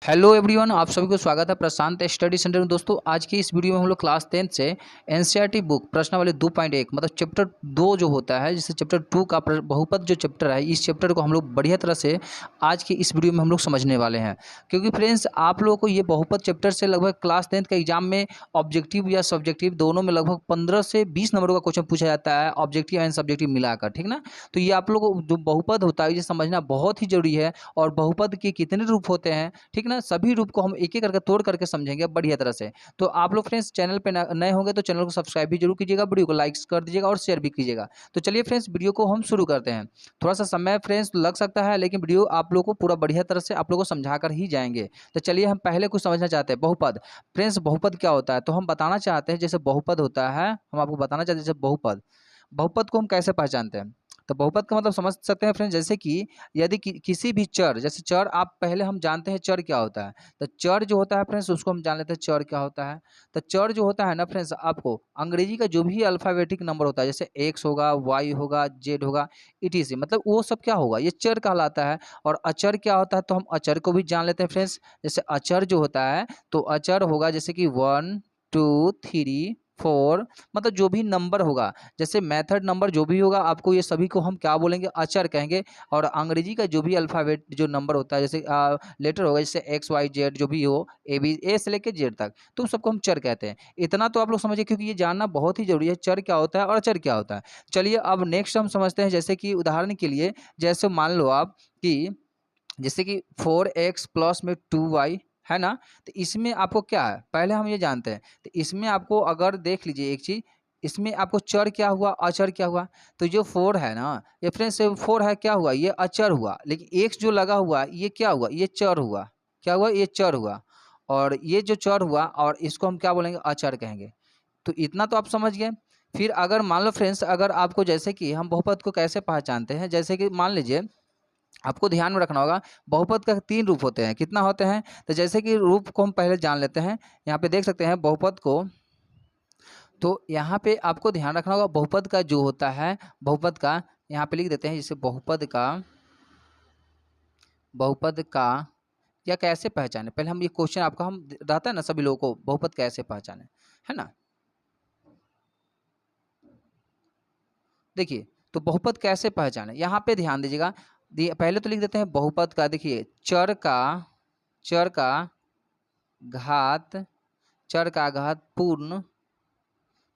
Hello everyone, आप सभी को स्वागत है प्रशांत स्टडी सेंटर में। दोस्तों, आज की इस वीडियो में हम लोग क्लास 10 से एनसीईआरटी बुक प्रश्नावली 2.1 मतलब चैप्टर 2 जो होता है, जिससे चैप्टर 2 का बहुपद जो चैप्टर है, इस चैप्टर को हम लोग बढ़िया तरह से आज की इस वीडियो में हम लोग समझने वाले हैं। क्योंकि फ्रेंड्स, आप लोगों को ये बहुपद चैप्टर से लगभग क्लास 10 का एग्जाम में ऑब्जेक्टिव या सब्जेक्टिव दोनों में लगभग 15 से 20 नंबरों का क्वेश्चन पूछा जाता है, ऑब्जेक्टिव एंड सब्जेक्टिव मिलाकर, ठीक ना। तो ये आप लोगों को जो बहुपद होता है ये समझना बहुत ही जरूरी है। और बहुपद के कितने रूप होते हैं, ठीक ना, सभी रूप को हम एक एक करके तोड़ करके समझेंगे बढ़िया तरह से। तो आप लोग फ्रेंड्स चैनल पे नए होंगे तो चैनल को सब्सक्राइब भी जरूर कीजिएगा, वीडियो को लाइक कर दीजिएगा और शेयर भी कीजिएगा। तो चलिए फ्रेंड्स, वीडियो को हम शुरू करते हैं। थोड़ा सा समय फ्रेंड्स लग सकता है, लेकिन वीडियो आप लोग को पूरा बढ़िया तरह से आप लोग को समझा कर ही जाएंगे। तो चलिए हम पहले कुछ समझना चाहते हैं बहुपद। फ्रेंड्स, बहुपद क्या होता है तो हम बताना चाहते हैं। जैसे बहुपद होता है, हम आपको बताना चाहते हैं जैसे बहुपद बहुपद को हम कैसे पहचानते हैं। तो बहुपद का मतलब समझ सकते हैं फ्रेंड्स, जैसे कि यदि किसी भी चर, जैसे चर आप पहले हम जानते हैं चर क्या होता है। तो चर जो होता है फ्रेंड्स, उसको हम जान लेते हैं चर क्या होता है। तो चर जो होता है ना फ्रेंड्स, आपको अंग्रेजी का जो भी अल्फाबेटिक नंबर होता है, जैसे एक्स होगा, वाई होगा, जेड होगा, इटीसी, मतलब वो सब क्या होगा, ये चर कहलाता है। और अचर क्या होता है तो हम अचर को भी जान लेते हैं फ्रेंड्स। जैसे अचर जो होता है तो अचर होगा जैसे कि 1 2 3 4, मतलब जो भी नंबर होगा, जैसे मेथड नंबर जो भी होगा, आपको ये सभी को हम क्या बोलेंगे, अचर कहेंगे। और अंग्रेजी का जो भी अल्फाबेट जो नंबर होता है, जैसे लेटर होगा, जैसे एक्स वाई जेड जो भी हो, ए बी ए से लेके जेड तक, तो उन सबको हम चर कहते हैं। इतना तो आप लोग समझिए, क्योंकि ये जानना बहुत ही जरूरी है, चर क्या होता है और अचर क्या होता है। चलिए अब नेक्स्ट हम समझते हैं। जैसे कि उदाहरण के लिए, जैसे मान लो आप कि जैसे कि 4x प्लस में 2y है ना। तो इसमें आपको क्या है, पहले हम ये जानते हैं। तो इसमें आपको अगर देख लीजिए एक चीज, इसमें आपको चर क्या हुआ, अचर क्या हुआ। तो जो 4 है ना, ये फ्रेंड्स 4 है, क्या हुआ, ये अचर हुआ। लेकिन x जो लगा हुआ ये क्या हुआ, ये चर हुआ। क्या हुआ, ये चर हुआ। और ये जो चर हुआ, और इसको हम क्या बोलेंगे, अचर कहेंगे। तो इतना तो आप समझ गए। फिर अगर मान लो फ्रेंड्स, अगर आपको जैसे कि हम बहुपद को कैसे पहचानते हैं, जैसे कि मान लीजिए आपको ध्यान में रखना होगा, बहुपद का 3 रूप होते हैं। कितना होते हैं, तो जैसे कि रूप को हम पहले जान लेते हैं। यहाँ पे देख सकते हैं बहुपद को। तो यहाँ पे आपको ध्यान रखना होगा, बहुपद का जो होता है, बहुपद का यहाँ पे लिख देते हैं। जैसे बहुपद का या कैसे पहचाने, पहले हम ये क्वेश्चन आपका हम रहता है ना सभी लोगों को, बहुपद कैसे पहचाने, है ना। देखिए, तो बहुपद कैसे पहचाने, यहाँ पे ध्यान दीजिएगा। पहले तो लिख देते हैं बहुपद का। देखिए, चर का घात चर का घात पूर्ण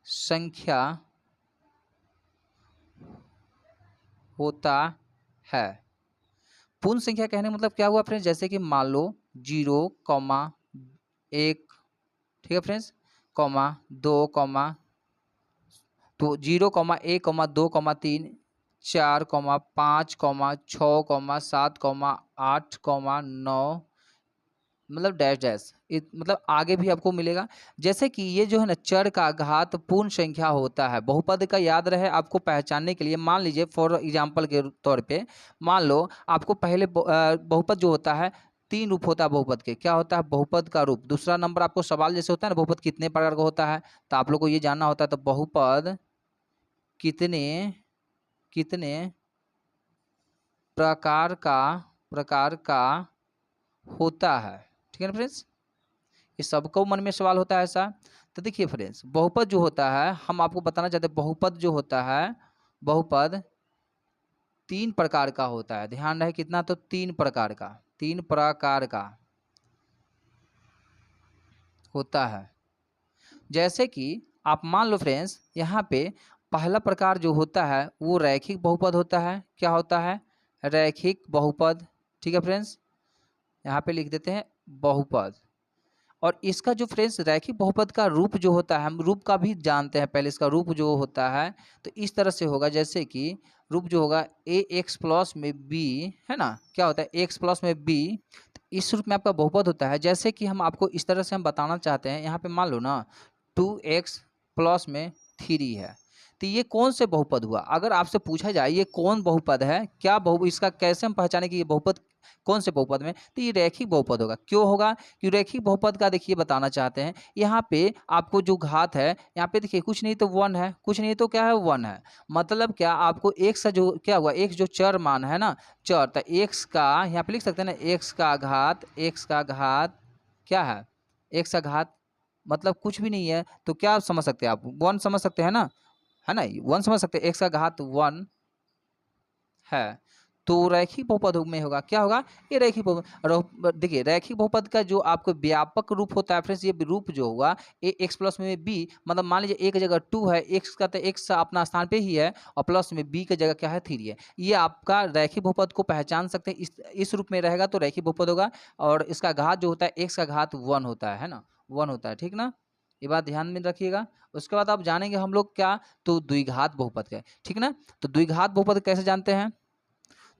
संख्या होता है। पूर्ण संख्या कहने का मतलब क्या हुआ फ्रेंड्स, जैसे कि मान लो 0,1, ठीक है फ्रेंड्स, कॉमा 2, कॉमा, तो 0,1,2,3 4,5,6,7,8,9, मतलब डैश डैश, मतलब आगे भी आपको मिलेगा। जैसे कि ये जो है ना, चर का घात पूर्ण संख्या होता है। बहुपद का याद रहे आपको पहचानने के लिए, मान लीजिए फॉर एग्जांपल के तौर पे, मान लो आपको पहले बहुपद जो होता है, 3 रूप होता है बहुपद के। क्या होता है, बहुपद का रूप। दूसरा नंबर आपको सवाल जैसे होता है ना, बहुपद कितने प्रकार का होता है, तो आप लोग को ये जानना होता है। तो बहुपद कितने कितने प्रकार का होता है, ठीक है ना फ्रेंड्स। ये सबको मन में सवाल होता है ऐसा। तो देखिए फ्रेंड्स, बहुपद जो होता है, हम आपको बताना चाहते हैं, बहुपद जो होता है, बहुपद 3 प्रकार का होता है। ध्यान रहे कितना, तो 3 प्रकार का होता है। जैसे कि आप मान लो फ्रेंड्स, यहाँ पे पहला प्रकार जो होता है वो रैखिक बहुपद होता है। क्या होता है, रैखिक बहुपद, ठीक है फ्रेंड्स। यहाँ पे लिख देते हैं बहुपद। और इसका जो फ्रेंड्स रैखिक बहुपद का रूप जो होता है, हम रूप का भी जानते हैं। पहले इसका रूप जो होता है तो इस तरह से होगा, जैसे कि रूप जो होगा ए एक्स प्लस में बी, है ना। क्या होता है, एक्स प्लस में बी, इस रूप में आपका बहुपद होता है। जैसे कि हम आपको इस तरह से हम बताना चाहते हैं, यहाँ पे मान लो ना 2x प्लस में 3 है। तो ये कौन से बहुपद हुआ? अगर आपसे पूछा जाए ये कौन बहुपद है, क्या बहु इसका कैसे हम पहचाने कि ये बहुपद कौन से बहुपद में, तो ये रैखिक बहुपद होगा। क्यों होगा? कि रैखिक बहुपद का देखिए बताना चाहते हैं। यहाँ पे आपको जो घात है, यहाँ पे देखिए कुछ नहीं तो 1 है, कुछ नहीं तो क्या है 1 है। मतलब क्या आपको x का जो क्या हुआ, x जो चर मान है ना, चर, तो x का यहाँ पे लिख सकते हैं ना, x का घात क्या है, x का घात मतलब कुछ भी नहीं है, तो क्या समझ सकते हैं आप, 1 समझ सकते हैं ना, है ना, 1 समझ सकते हैं, x का घात 1 है। तो रैखिक बहुपद में होगा, क्या होगा, ये रैखिक बहुपद। देखिए रैखिक बहुपद का जो आपको व्यापक रूप होता है फ्रेंड्स, ये रूप जो होगा ए एक्स प्लस में बी, मतलब मान लीजिए एक जगह 2 है, एक्स का तो एक्स अपना स्थान पे ही है, और प्लस में बी की जगह क्या है 3 है। ये आपका रैखिक बहुपद को पहचान सकते हैं, इस रूप में रहेगा तो रैखिक बहुपद होगा। और इसका घात जो होता है, एक्स का घात 1 होता है ना, 1 होता है, ठीक ना, ये बात ध्यान में रखिएगा। उसके बाद आप जानेंगे हम लोग क्या, तो द्विघात बहुपद का, ठीक ना। तो द्विघात बहुपद कैसे जानते हैं,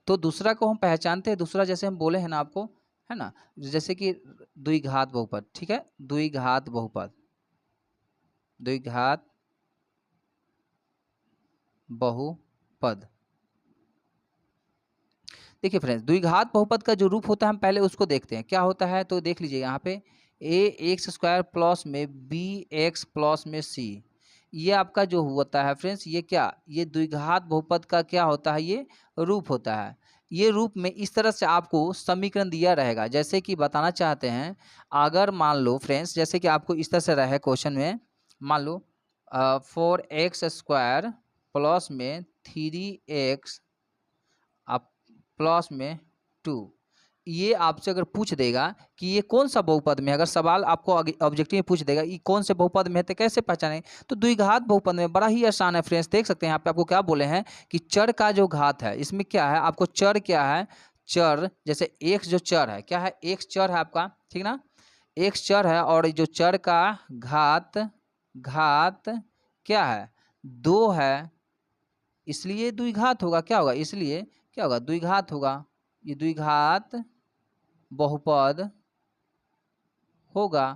तो दूसरा को हम पहचानते हैं, दूसरा जैसे हम बोले हैं ना आपको, है ना, जैसे कि द्विघात बहुपद, ठीक है, द्विघात बहुपद, द्विघात बहुपद। देखिए फ्रेंड्स, द्विघात बहुपद का जो रूप होता है हम पहले उसको देखते हैं, क्या होता है, तो देख लीजिए यहाँ पे ए एक्स स्क्वायर प्लस में बी एक्स प्लस में सी, ये आपका जो होता है फ्रेंड्स, ये क्या, ये द्विघात बहुपद का क्या होता है, ये रूप होता है। ये रूप में इस तरह से आपको समीकरण दिया रहेगा, जैसे कि बताना चाहते हैं, अगर मान लो फ्रेंड्स, जैसे कि आपको इस तरह से रहे क्वेश्चन में, मान लो 4x स्क्वायर प्लस में 3x आप प्लस में 2, ये आपसे अगर पूछ देगा कि ये कौन सा बहुपद में है, अगर सवाल आपको ऑब्जेक्टिव में पूछ देगा ये कौन से बहुपद में है, तो कैसे पहचानें, तो द्विघात बहुपद में बड़ा ही आसान है फ्रेंड्स। देख सकते हैं यहाँ पे आपको क्या बोले हैं कि चर का जो घात है, इसमें क्या है, आपको चर क्या है, चर जैसे एक्स जो चर है, क्या है, एक्स चर है आपका, ठीक ना, एक्स चर है, और जो चर का घात, घात क्या है, 2 है, इसलिए द्विघात होगा, क्या होगा, इसलिए क्या होगा, द्विघात होगा, ये द्विघात बहुपद होगा,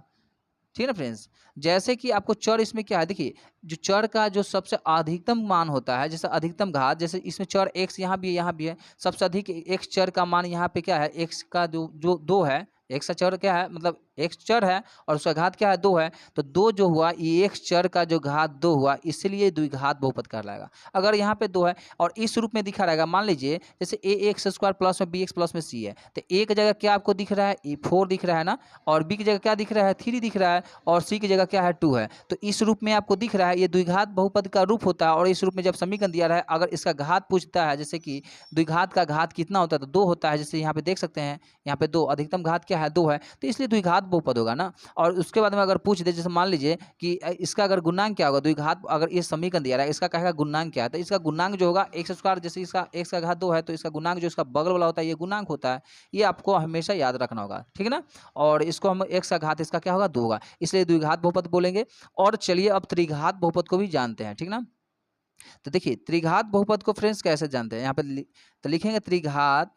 ठीक है ना फ्रेंड्स। जैसे कि आपको चर इसमें क्या है, देखिए जो चर का जो सबसे अधिकतम मान होता है, जैसे अधिकतम घात, जैसे इसमें चर एक्स यहाँ भी है, यहाँ भी है, सबसे अधिक एक्स चर का मान यहाँ पे क्या है, एक्स का जो 2 है, एक्स का चर क्या है, मतलब एक्स चर है और उसका घात क्या है, 2 है, तो 2 जो हुआ ये एक्स चर का जो घात 2 हुआ, इसलिए द्विघात बहुपद कहलाएगा। अगर यहाँ पे 2 है और इस रूप में दिखा रहेगा, मान लीजिए जैसे ए एक्स स्क्वायर प्लस में बी एक्स प्लस में सी है, तो ए की जगह क्या आपको दिख रहा है, ए 4 दिख रहा है ना, और बी की जगह क्या दिख रहा है, 3 दिख रहा है, और सी की जगह क्या है, 2 है, तो इस रूप में आपको दिख रहा है, ये द्विघात बहुपद का रूप होता है। और इस रूप में जब समीकरण दिया रहा है, अगर इसका घात पूछता है, जैसे कि द्विघात का घात कितना होता है, तो 2 होता है, जैसे यहाँ पे देख सकते हैं, यहाँ पे 2 अधिकतम घात क्या है, 2 है, तो इसलिए द्विघात बहुपद होगा ना। और उसके बाद में अगर पूछ दे, जैसे मान लीजिए कि इसका अगर गुणांक क्या होगा, द्विघात अगर ये समीकरण दिया रहा है, इसका कहेगा गुणांक क्या है, तो इसका गुणांक जो होगा एक्स स्क्वायर, जैसे इसका एक्स का घात 2 है, तो इसका गुणांक जो इसका बगल वाला होता है ये गुणांक होता है, ये आपको हमेशा याद रखना होगा, ठीक है ना। और इसको हम एक्स का घात इसका क्या होगा, 2 होगा, इसलिए द्विघात बहुपद बोलेंगे। और चलिए अब त्रिघात बहुपद को भी जानते हैं, ठीक ना। तो देखिए त्रिघात बहुपद को फ्रेंड्स कैसे जानते हैं, यहाँ पे तो लिखेंगे त्रिघात,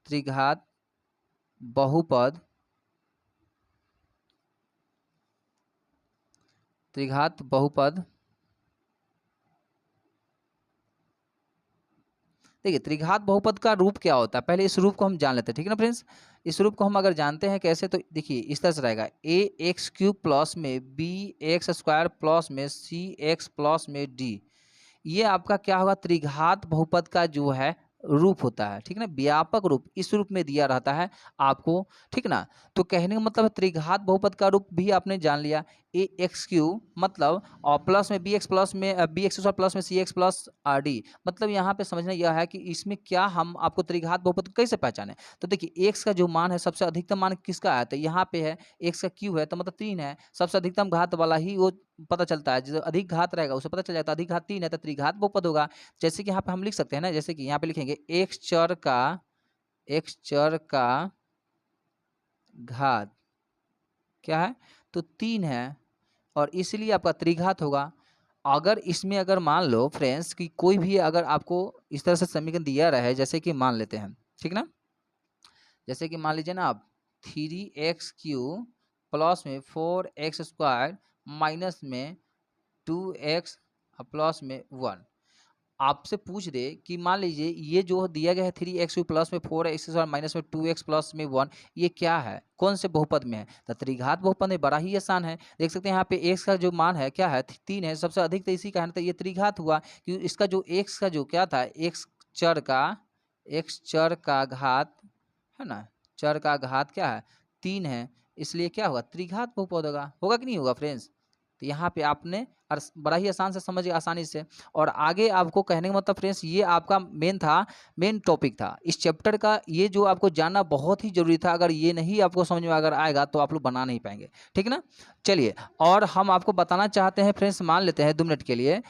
त्रिघात बहुपद, त्रिघात बहुपद, देखिए त्रिघात बहुपद का रूप क्या होता है, पहले इस रूप को हम जान लेते हैं, ठीक है ना फ्रेंड्स। इस रूप को हम अगर जानते हैं कैसे, तो देखिए इस तरह से रहेगा, ए एक्स क्यूब प्लस में बी एक्स स्क्वायर प्लस में सी एक्स प्लस में डी, ये आपका क्या होगा, त्रिघात बहुपद का जो है रूप होता है, ठीक ना, व्यापक रूप इस रूप में दिया रहता है आपको, ठीक ना। तो कहने का मतलब है त्रिघात बहुपद का रूप भी आपने जान लिया, ए एक्स क्यू मतलब, और प्लस में बी एक्स प्लस में बी एक्स प्लस में सी एक्स प्लस आर डी, मतलब यहाँ पे समझना यह है कि इसमें क्या हम आपको त्रिघात बहुपद कैसे पहचाने। तो देखिए एक्स का जो मान है, सबसे अधिकतम मान किसका है, तो यहाँ पे है एक्स का क्यू है, तो मतलब 3 है, सबसे अधिकतम घात वाला ही वो पता चलता है, जो अधिक घात रहेगा उसे पता चल जाता है, अधिक घात 3 है तो त्रिघात बहुपद होगा। जैसे कि यहाँ पे हम लिख सकते हैं ना, जैसे कि यहाँ पे लिखेंगे एक्स चर का, एक्स चर का घात क्या है, तो 3 है, और इसलिए आपका त्रिघात होगा। अगर इसमें अगर मान लो फ्रेंड्स कि कोई भी अगर आपको इस तरह से समीकरण दिया रहे, जैसे कि मान लेते हैं, ठीक ना, जैसे कि मान लीजिए ना आप 3x³ प्लस में 4x² माइनस में 2x प्लस में 1 आपसे पूछ दे कि मान लीजिए ये जो दिया गया है 3x प्लस में 4x और माइनस में 2x प्लस में 1, ये क्या है, कौन से बहुपद में है। तो त्रिघात बहुपद में बड़ा ही आसान है। देख सकते हैं यहाँ पे x का जो मान है क्या है 3 है, सबसे अधिक तो इसी का है, तो ये त्रिघात हुआ क्योंकि इसका जो x का जो क्या था x चर का घात है ना, चर का घात क्या है 3 है, इसलिए क्या होगा त्रिघात बहुपद होगा कि नहीं होगा फ्रेंड्स। तो यहाँ पे आपने बड़ा ही आसान से समझिए आसानी से। और आगे आपको कहने का मतलब फ्रेंड्स ये आपका मेन टॉपिक था इस चैप्टर का, ये जो आपको जानना बहुत ही जरूरी था। अगर ये नहीं आपको समझ में अगर आएगा तो आप लोग बना नहीं पाएंगे, ठीक है ना। चलिए और हम आपको बताना चाहते हैं फ्रेंड्स, मान लेते हैं 2 मिनट के लिए।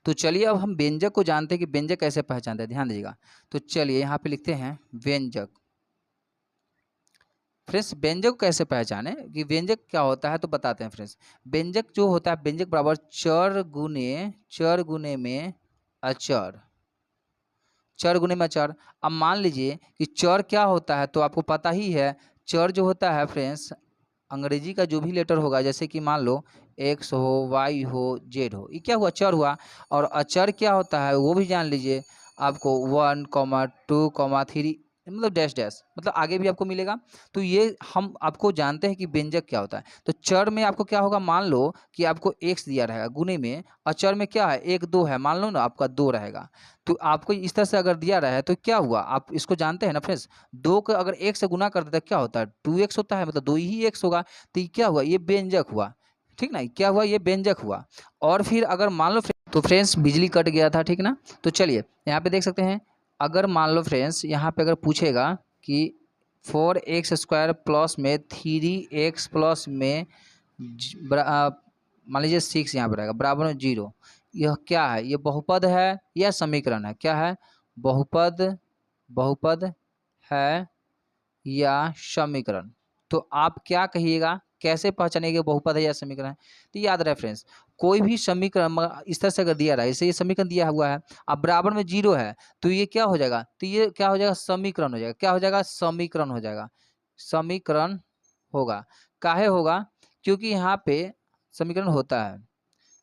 तो चलिए अब हम व्यंजक को जानते हैं कि व्यंजक कैसे पहचानते हैं, ध्यान दीजिएगा। तो चलिए यहाँ पे लिखते हैं व्यंजक। फ्रेंड्स व्यंजक कैसे पहचाने कि व्यंजक क्या होता है तो बताते हैं फ्रेंड्स। व्यंजक जो होता है व्यंजक बराबर चर गुने में अचर, चर गुने में अचर। अब मान लीजिए कि चर क्या होता है तो आपको पता ही है, चर जो होता है फ्रेंड्स अंग्रेजी का जो भी लेटर होगा, जैसे कि मान लो x हो, y हो, z हो, ये क्या हुआ चर हुआ। और अचर क्या होता है वो भी जान लीजिए आपको 1, 2, 3 मतलब डैश डैश, मतलब आगे भी आपको मिलेगा। तो ये हम आपको जानते हैं कि व्यंजक क्या होता है। तो चर में आपको क्या होगा, मान लो कि आपको x दिया रहेगा गुने में, अचर में क्या है 1, 2 है, मान लो ना आपका 2 रहेगा। तो आपको इस तरह से अगर दिया रहा है तो क्या हुआ, आप इसको जानते हैं ना फ्रेंड्स, 2 को अगर 1 से गुना कर देता है क्या होता है 2x होता है, मतलब 2 ही x होगा। तो ये क्या हुआ, ये व्यंजक हुआ, ठीक ना, क्या हुआ ये व्यंजक हुआ। और फिर अगर मान लो तो फ्रेंड्स बिजली कट गया था, ठीक ना। तो चलिए यहाँ पे देख सकते हैं, अगर मान लो फ्रेंड्स यहाँ पे अगर पूछेगा कि 4x² प्लस में 3x प्लस में मान लीजिए 6 यहाँ पर रहेगा बराबर में 0, यह क्या है, ये बहुपद है या समीकरण है, क्या है बहुपद है या समीकरण। तो आप क्या कहिएगा, कैसे पहचानेंगे बहुपद है या समीकरण है। तो याद रहे फ्रेंड्स, कोई भी समीकरण इस तरह से अगर दिया रहा है, जैसे ये समीकरण दिया हुआ है अब बराबर में 0 है, तो ये क्या हो जाएगा, तो ये क्या हो जाएगा समीकरण हो जाएगा, क्या हो जाएगा समीकरण हो जाएगा, समीकरण होगा। काहे होगा, क्योंकि यहाँ पे समीकरण होता है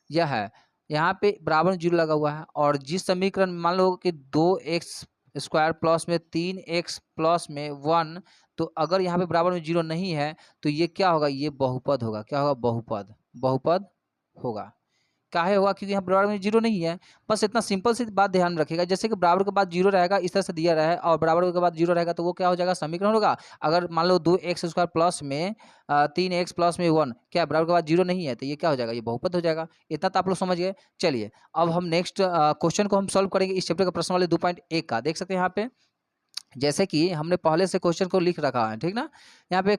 यह है, यहाँ पे बराबर में 0 लगा हुआ है। और जिस समीकरण में मान लो कि 2x² प्लस में 3x प्लस में 1, तो अगर यहाँ पे बराबर में 0 नहीं है तो ये क्या होगा, ये बहुपद होगा, क्या होगा बहुपद होगा। काहे होगा, क्योंकि यहाँ बराबर में 0 नहीं है। बस इतना सिंपल सी बात ध्यान रखिएगा, जैसे कि बराबर के बाद 0 रहेगा इस तरह से दिया रहा है और बराबर के बाद 0 रहेगा तो वो क्या हो जाएगा समीकरण होगा। अगर मान लो 2x² प्लस में 3x प्लस में 1 क्या बराबर के बाद 0 नहीं है तो ये क्या हो जाएगा, ये बहुपद हो जाएगा। इतना तो आप लोग समझ गए। चलिए अब हम नेक्स्ट क्वेश्चन को हम सॉल्व करेंगे इस चैप्टर का प्रश्न वाले 2.1 का। देख सकते हैं यहाँ पे, जैसे कि हमने पहले से क्वेश्चन को लिख रखा है, ठीक ना। यहाँ पे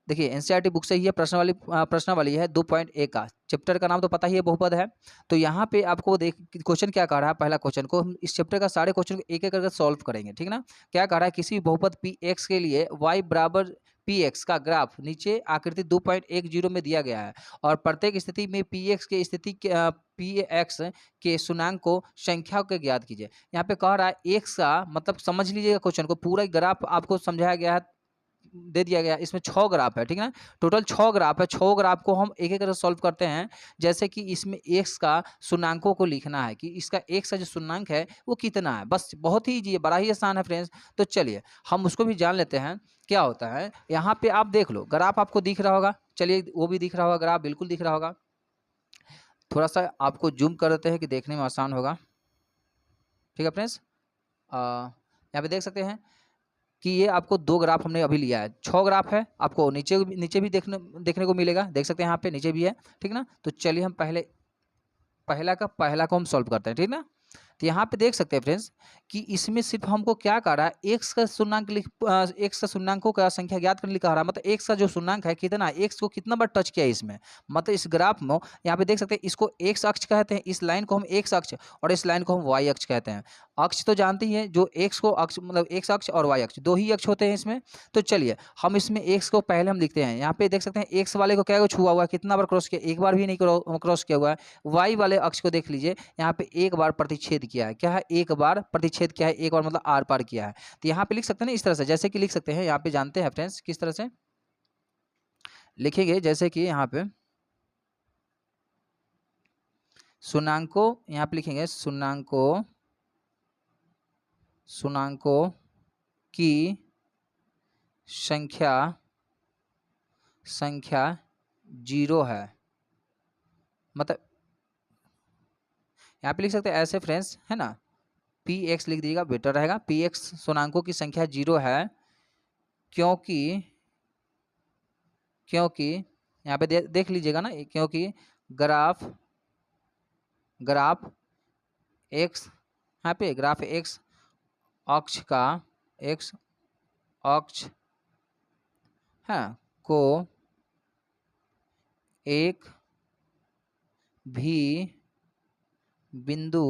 देखिए एनसीईआरटी बुक से ही है, प्रश्नावली है 2.1 का, चैप्टर का नाम तो पता ही है बहुपद है। तो यहाँ पे आपको देख क्वेश्चन क्या कह रहा है, पहला क्वेश्चन को हम इस चैप्टर का सारे क्वेश्चन को एक एक करके सॉल्व करेंगे, ठीक ना। क्या कह रहा है, किसी बहुपद पी एक्स के लिए y बराबर पी एक्स का ग्राफ नीचे आकृति 2.10 में दिया गया है और प्रत्येक स्थिति में पी एक्स के स्थिति पी एक्स के शून्याङ्क को संख्या के ज्ञात कीजिए। यहाँ पे कह रहा है एक्स का मतलब समझ लीजिएगा, क्वेश्चन को पूरा ग्राफ आपको समझाया गया है, दे दिया गया। इसमें 6 ग्राफ है, ठीक है ना, टोटल 6 ग्राफ है। 6 ग्राफ को हम एक एक करके सॉल्व करते हैं। जैसे कि इसमें x का शून्याङ्कों को लिखना है कि इसका x का जो शून्याङ्क है वो कितना है, बस बहुत ही ईजी है, बड़ा ही आसान है फ्रेंड्स। तो चलिए हम उसको भी जान लेते हैं क्या होता है। यहाँ पे आप देख लो ग्राफ आपको दिख रहा होगा, चलिए वो भी दिख रहा होगा, ग्राफ बिल्कुल दिख रहा होगा। थोड़ा सा आपको जूम कर देते हैं कि देखने में आसान होगा, ठीक है फ्रेंड्स। यहाँ पे देख सकते हैं कि ये आपको 2 ग्राफ हमने अभी लिया है, 6 ग्राफ है, आपको नीचे भी देखने को मिलेगा, देख सकते हैं यहाँ पे नीचे भी है, ठीक ना। तो चलिए हम पहला को हम सॉल्व करते हैं, ठीक ना। तो यहाँ पे देख सकते हैं फ्रेंड्स कि इसमें सिर्फ हमको क्या कह रहा है एक्स का शून्याङ्क एक्स का शून्याङ्कों का संख्या ज्ञात करने कह रहा है। मतलब एक्स का जो शून्याङ्क है कितना, एक्स को कितना बार टच किया है इसमें, मतलब इस ग्राफ में यहाँ पे देख सकते हैं इसको एक्स अक्ष कहते हैं, इस लाइन को हम एक्स अक्ष और इस लाइन को हम वाई अक्ष कहते हैं। अक्ष तो जानते ही हैं, जो एक्स को अक्ष मतलब एक्स अक्ष और वाई अक्ष 2 ही अक्ष होते हैं इसमें। तो चलिए हम इसमें एक्स को पहले हम लिखते हैं, यहाँ पे देख सकते हैं एक्स वाले को क्या छुआ हुआ है, कितना बार क्रॉस किया, एक बार भी नहीं क्रॉस किया हुआ है। वाई वाले अक्ष को देख लीजिए, यहाँ पे एक बार प्रतिच्छेद किया है, क्या है एक बार प्रतिच्छेद किया है, एक बार मतलब आर पार किया है। तो यहाँ पे लिख सकते हैं ना इस तरह से, जैसे कि लिख सकते हैं यहाँ पे, जानते हैं फ्रेंड्स किस तरह से लिखेंगे, जैसे कि यहाँ पे शून्याङ्कों यहाँ पे लिखेंगे शून्याङ्कों की संख्या 0 है। मतलब यहाँ पे लिख सकते हैं ऐसे फ्रेंड्स, है ना, पी एक्स लिख दीजिएगा बेटर रहेगा। पी एक्स शून्याङ्कों की संख्या 0 है क्योंकि यहाँ पे देख लीजिएगा ना, क्योंकि ग्राफ एक्स, यहाँ पे ग्राफ एक्स अक्ष है को एक भी बिंदु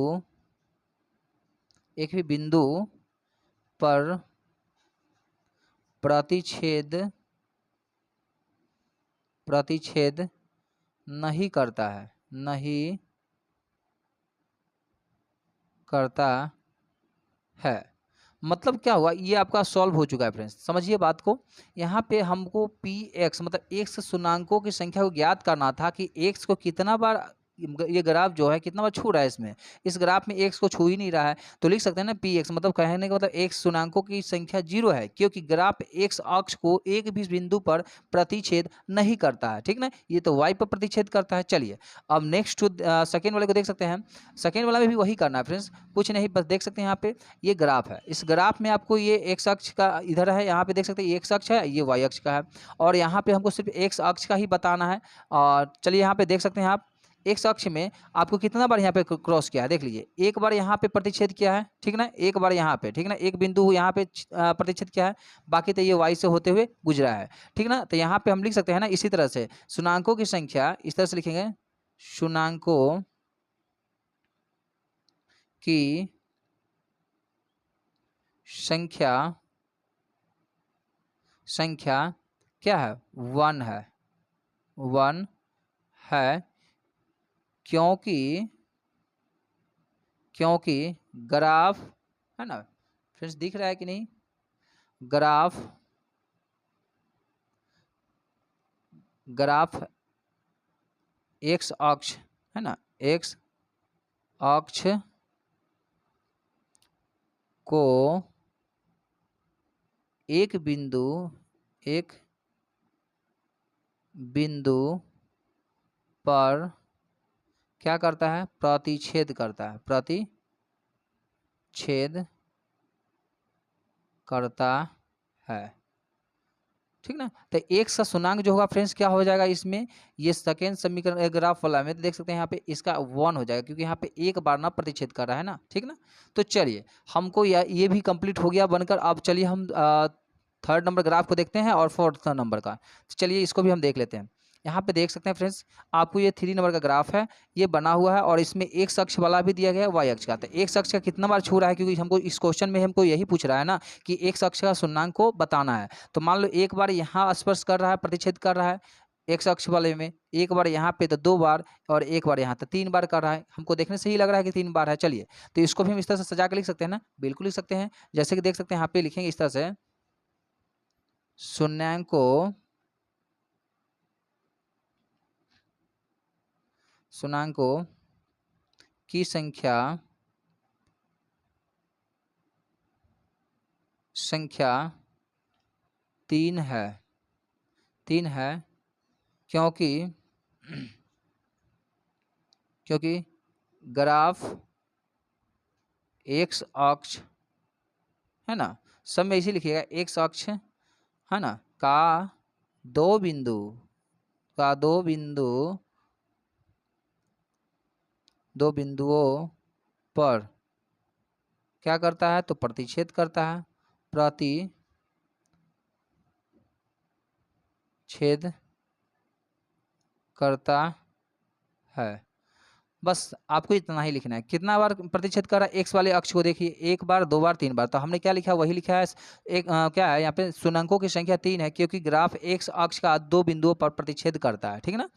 पर प्रतिच्छेद नहीं करता है। मतलब क्या हुआ, ये आपका सॉल्व हो चुका है फ्रेंड्स, समझिए बात को। यहाँ पे हमको पी एक्स मतलब एक्स शून्याङ्कों की संख्या को ज्ञात करना था कि एक्स को कितना बार ये ग्राफ जो है कितना बार छू रहा है। इसमें इस ग्राफ में एक्स को छू ही नहीं रहा है, तो लिख सकते हैं ना पी एक्स मतलब कहने का मतलब एक्स शून्याङ्कों की संख्या 0 है क्योंकि ग्राफ एक्स अक्ष को एक भी बिंदु पर प्रतिच्छेद नहीं करता है। ठीक ना, ये तो वाई पर प्रतिच्छेद करता है। चलिए अब नेक्स्ट सेकेंड वाले को देख सकते हैं। सेकेंड वाला में भी वही करना है फ्रेंड्स, कुछ नहीं, बस देख सकते हैं यहाँ पे ये ग्राफ है। इस ग्राफ में आपको ये एक्स अक्ष का इधर है, यहाँ पे देख सकते हैं ये एक्स अक्ष है, ये वाई अक्ष का है, और यहाँ पे हमको सिर्फ एक्स अक्ष का ही बताना है। और चलिए यहाँ पे देख सकते हैं आप एक्स अक्ष में आपको कितना बार यहाँ पे क्रॉस किया है, देख लीजिए। एक बार यहाँ पे प्रतिच्छेद किया है, ठीक ना, एक बार यहाँ पे, ठीक ना, एक बिंदु यहाँ पे प्रतिच्छेद किया है, बाकी तो ये वाई से होते हुए गुजरा है। ठीक ना, तो यहाँ पे हम लिख सकते हैं ना इसी तरह से शून्याङ्कों की संख्या इस तरह से लिखेंगे, शून्याङ्कों की संख्या क्या है, 1 है क्योंकि ग्राफ है ना फ्रेंड्स, दिख रहा है कि नहीं, ग्राफ एक्स अक्ष है ना, एक्स अक्ष को एक बिंदु पर क्या करता है, प्रतिच्छेद करता है। ठीक ना, तो एक सा शून्याङ्क जो होगा फ्रेंड्स क्या हो जाएगा इसमें, ये सेकेंड समीकरण ग्राफ वाला में देख सकते हैं यहाँ पे इसका 1 हो जाएगा क्योंकि यहाँ पे एक बार ना प्रतिच्छेद कर रहा है ना। ठीक ना, तो चलिए हमको ये भी कंप्लीट हो गया बनकर। अब चलिए हम थर्ड नंबर ग्राफ को देखते हैं और फोर्थ नंबर का, तो चलिए इसको भी हम देख लेते हैं। यहाँ पे देख सकते हैं फ्रेंड्स, आपको ये 3 नंबर का ग्राफ है, ये बना हुआ है और इसमें एक्स अक्ष वाला भी दिया गया है, वाई अक्ष का। तो एक्स अक्ष का कितना बार छू रहा है, क्योंकि हमको इस क्वेश्चन में हमको यही पूछ रहा है ना कि एक्स अक्ष का शून्याङ्क को बताना है। तो मान लो एक बार यहाँ स्पर्श कर रहा है, प्रतिच्छेद कर रहा है एक्स अक्ष वाले में, एक बार यहाँ पे तो 2 बार, और एक बार यहाँ तो 3 बार कर रहा है। हमको देखने से ही लग रहा है कि 3 बार है। चलिए तो इसको भी हम इस तरह से सजा के लिख सकते हैं ना, बिल्कुल लिख सकते हैं। जैसे कि देख सकते हैं यहाँ पे लिखेंगे इस तरह से, शून्याङ्कों की संख्या 3 है क्योंकि ग्राफ एक्स अक्ष है ना, सब में इसी लिखिएगा, एक्स अक्ष है ना का दो बिंदुओं पर क्या करता है, तो प्रतिच्छेद करता है, प्रतिच्छेद करता है। बस आपको इतना ही लिखना है। कितना बार प्रतिच्छेद कर रहा है, एक्स वाले अक्ष को देखिए, 1 बार 2 बार 3 बार। तो हमने क्या लिखा, वही लिखा है। क्या है यहाँ पे, शून्याङ्कों की संख्या 3 है क्योंकि ग्राफ एक्स अक्ष का 2 बिंदुओं पर प्रतिच्छेद करता है। ठीक है ना,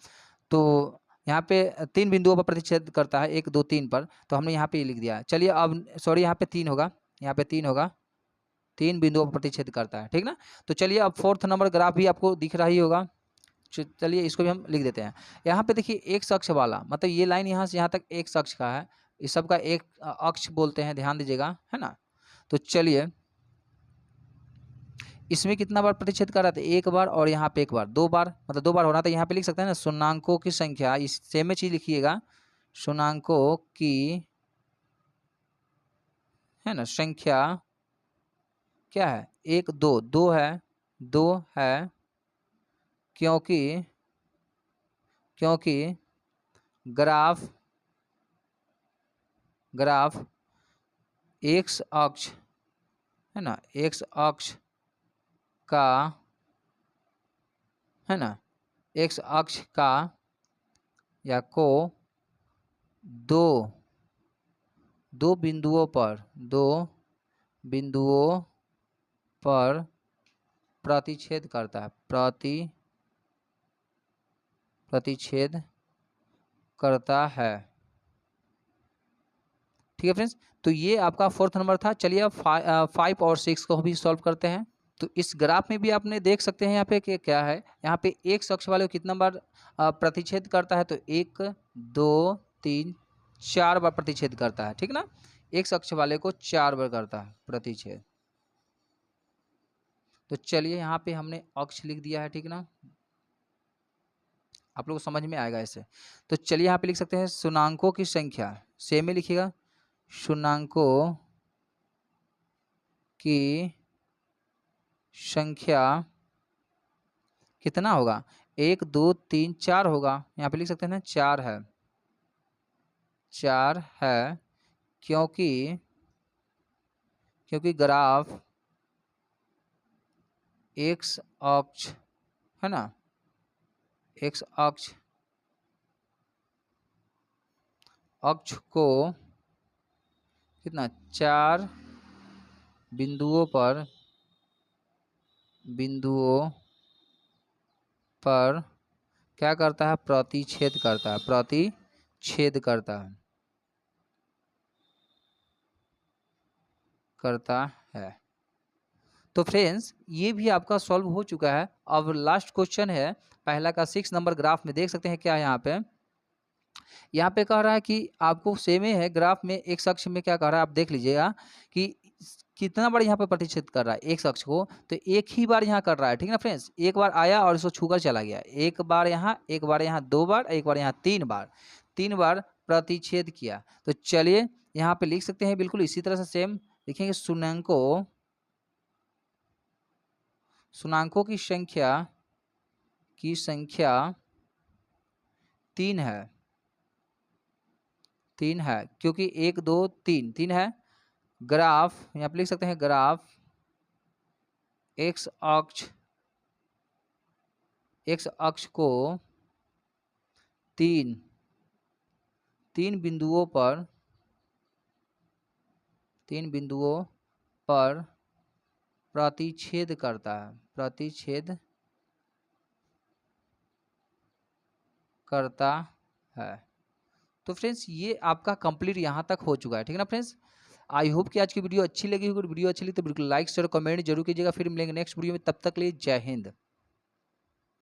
तो यहाँ पे 3 बिंदुओं पर प्रतिच्छेद करता है, 1 2 3 पर, तो हमने यहाँ पे लिख दिया। चलिए अब सॉरी, यहाँ पे 3 होगा, 3 बिंदुओं पर प्रतिच्छेद करता है। ठीक ना, तो चलिए अब फोर्थ नंबर ग्राफ भी आपको दिख रहा ही होगा। चलिए इसको भी हम लिख देते हैं। यहाँ पे देखिए एक अक्ष वाला, मतलब ये लाइन यहाँ से यहाँ तक एक अक्ष का है, इस सब का एक अक्ष बोलते हैं, ध्यान दीजिएगा, है ना। तो चलिए इसमें कितना बार प्रतिच्छेद कर रहा था, एक बार, और यहाँ पे एक बार, दो बार, मतलब दो बार हो रहा था। यहाँ पे लिख सकते हैं ना शून्याङ्कों की संख्या, इस सेम में चीज लिखिएगा, शून्याङ्कों की, है ना, संख्या क्या है, एक दो, दो है, दो है, क्योंकि क्योंकि ग्राफ एक्स अक्ष, है ना, एक्स अक्ष का, है ना, एक्स अक्ष का या को दो बिंदुओं पर प्रतिच्छेद करता है, प्रतिच्छेद करता है। ठीक है फ्रेंड्स, तो ये आपका फोर्थ नंबर था। चलिए अब 5 और 6 को भी सॉल्व करते हैं। तो इस ग्राफ में भी आपने देख सकते हैं यहाँ पे कि क्या है, यहाँ पे एक अक्ष वाले को कितना बार प्रतिच्छेद करता है, तो 1 2 3 4 बार प्रतिच्छेद करता है, ठीक ना। एक अक्ष वाले को 4 बार करता है प्रतिच्छेद। तो चलिए यहाँ पे हमने अक्ष लिख दिया है, ठीक ना, आप लोग को समझ में आएगा ऐसे। तो चलिए यहाँ पे लिख सकते हैं शून्याङ्कों की संख्या, सेम में लिखिएगा, शून्याङ्कों की संख्या कितना होगा, 1 2 3 4 होगा। यहाँ पे लिख सकते हैं ना 4 है, 4 है, क्योंकि ग्राफ एक्स अक्ष, है ना, एक्स अक्ष को कितना 4 बिंदुओं पर क्या करता है, प्रतिच्छेद करता है। तो फ्रेंड्स ये भी आपका सॉल्व हो चुका है। अब लास्ट क्वेश्चन है पहला का 6 नंबर ग्राफ में, देख सकते हैं क्या है यहाँ पे कह रहा है कि आपको सेम है ग्राफ में, एक अक्ष में क्या कह रहा है, आप देख लीजिएगा कि कितना बार यहाँ पे प्रतिच्छेद कर रहा है एक अक्ष को, तो एक ही बार यहाँ कर रहा है, ठीक ना फ्रेंड्स। एक बार आया और इसको छूकर चला गया, एक बार यहाँ, एक बार यहाँ, दो बार, एक बार यहाँ, तीन बार प्रतिच्छेद किया। तो चलिए यहाँ पे लिख सकते हैं बिल्कुल इसी तरह से सेम लिखेंगे, शून्याङ्कों की संख्या 3 है, क्योंकि 1 2 3 है। ग्राफ यहाँ पे लिख सकते हैं, ग्राफ एक्स अक्ष को तीन बिंदुओं पर प्रतिच्छेद करता है। तो फ्रेंड्स ये आपका कंप्लीट यहाँ तक हो चुका है, ठीक है ना फ्रेंड्स। आई होप कि आज की वीडियो अच्छी लगी होगी। वीडियो अच्छी लगी तो बिल्कुल लाइक शेयर कमेंट जरूर कीजिएगा। फिर मिलेंगे नेक्स्ट वीडियो में, तब तक के लिए जय हिंद।